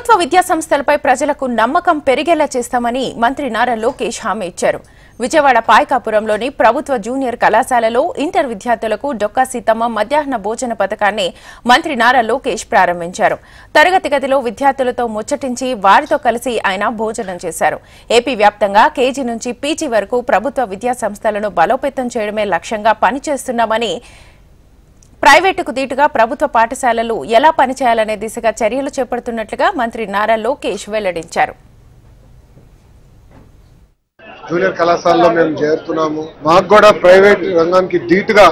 ప్రభుత్వ విద్యా సంస్థలపై ప్రజలకు నమ్మకం పెరిగేలా చేస్తామని మంత్రి నారా లోకేష్ హామీ ఇచ్చారు. విజయవాడ పాయకాపురంలోని ప్రభుత్వ జూనియర్ కళాశాలలో ఇంటర్ విద్యార్థులకు డొక్కా సీతమ్మ మధ్యాహ్న భోజన పథకాన్ని మంత్రి నారా లోకేష్ ప్రారంభించారు. తరగతి గదిలో విద్యార్థులతో ముచ్చటించి వారితో కలిసి ఆయన భోజనం చేశారు. ఏపీ వ్యాప్తంగా కేజీ నుంచి పీజీ వరకు ప్రభుత్వ విద్యా సంస్థలను బలోపేతం చేయడమే లక్ష్యంగా పనిచేస్తున్నామని, ప్రైవేటుకు దీటుగా ప్రభుత్వ పాఠశాలలు ఎలా పనిచేయాలనే దిశగా చర్యలు చేపడుతున్నట్లుగా మంత్రి నారా లోకేష్ వెల్లడించారు. జూనియర్ కళాశాలలో మేము చేరుతున్నాము. మాకు కూడా ప్రైవేట్ రంగానికి ధీటుగా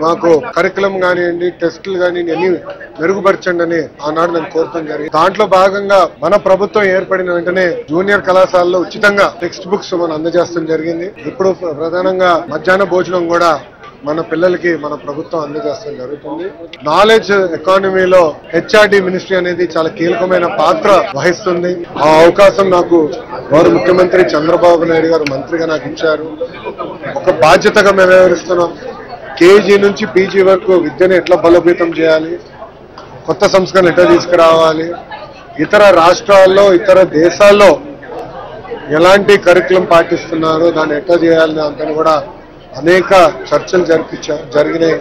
మాకు కరికులం కానివ్వండి, టెస్టులు కానివ్వండి అన్ని మెరుగుపరచండి అని ఆనాడు నేను కోరటం జరిగింది. దాంట్లో భాగంగా మన ప్రభుత్వం ఏర్పడిన వెంటనే జూనియర్ కళాశాలలో ఉచితంగా టెక్స్ట్ బుక్స్ మనం అందజేయడం జరిగింది. ఇప్పుడు ప్రధానంగా మధ్యాహ్న భోజనం కూడా మన పిల్లలకి మన ప్రభుత్వం అందజేయడం జరుగుతుంది. నాలెడ్జ్ ఎకానమీలో హెచ్ఆర్డి మినిస్ట్రీ అనేది చాలా కీలకమైన పాత్ర వహిస్తుంది. ఆ అవకాశం నాకు గౌరవ ముఖ్యమంత్రి చంద్రబాబు నాయుడు గారు మంత్రిగా నాకు ఇచ్చారు. ఒక బాధ్యతగా మేము వ్యవహరిస్తున్నాం. కేజీ నుంచి పీజీ వరకు విద్యను ఎట్లా బలోపేతం చేయాలి, కొత్త సంస్కరణ ఎట్లా తీసుకురావాలి, ఇతర రాష్ట్రాల్లో ఇతర దేశాల్లో ఎలాంటి కరికులం పాటిస్తున్నారో దాన్ని ఎట్లా చేయాలని దాంతో కూడా అనేక చర్చలు జరిగినాయి.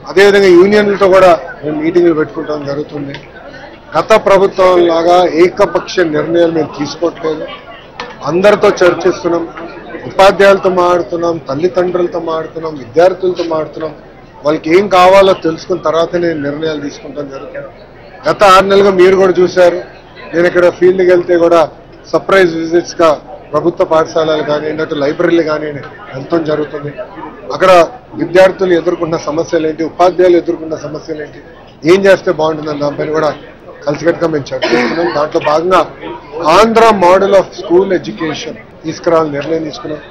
అదేవిధంగా యూనియన్లతో కూడా మేము మీటింగ్లు పెట్టుకుంటాం జరుగుతుంది. గత ప్రభుత్వం లాగా ఏకపక్ష నిర్ణయాలు మేము తీసుకోవట్లేదు. అందరితో చర్చిస్తున్నాం, ఉపాధ్యాయులతో మాట్లాడుతున్నాం, తల్లిదండ్రులతో మాట్లాడుతున్నాం, విద్యార్థులతో మాట్లాడుతున్నాం. వాళ్ళకి ఏం కావాలో తెలుసుకున్న తర్వాతనే నిర్ణయాలు తీసుకుంటాం జరుగుతుంది. గత 6 నెలలుగా మీరు కూడా చూశారు. నేను ఇక్కడ ఫీల్డ్కి వెళ్తే కూడా సర్ప్రైజ్ విజిట్స్ గా ప్రభుత్వ పాఠశాలలు కానివ్వండి, అటు లైబ్రరీలు కానివ్వండి వెళ్తాం జరుగుతుంది. అక్కడ విద్యార్థులు ఎదుర్కొన్న సమస్యలు ఏంటి, ఉపాధ్యాయులు ఎదుర్కొన్న సమస్యలు ఏంటి, ఏం చేస్తే బాగుంటుందని దానిపైన కూడా కలిసికట్టుగా మేము చర్చిస్తున్నాం. దాంట్లో భాగంగా Andhra model of school education తీసుకురావాలని నిర్ణయం తీసుకున్నాం.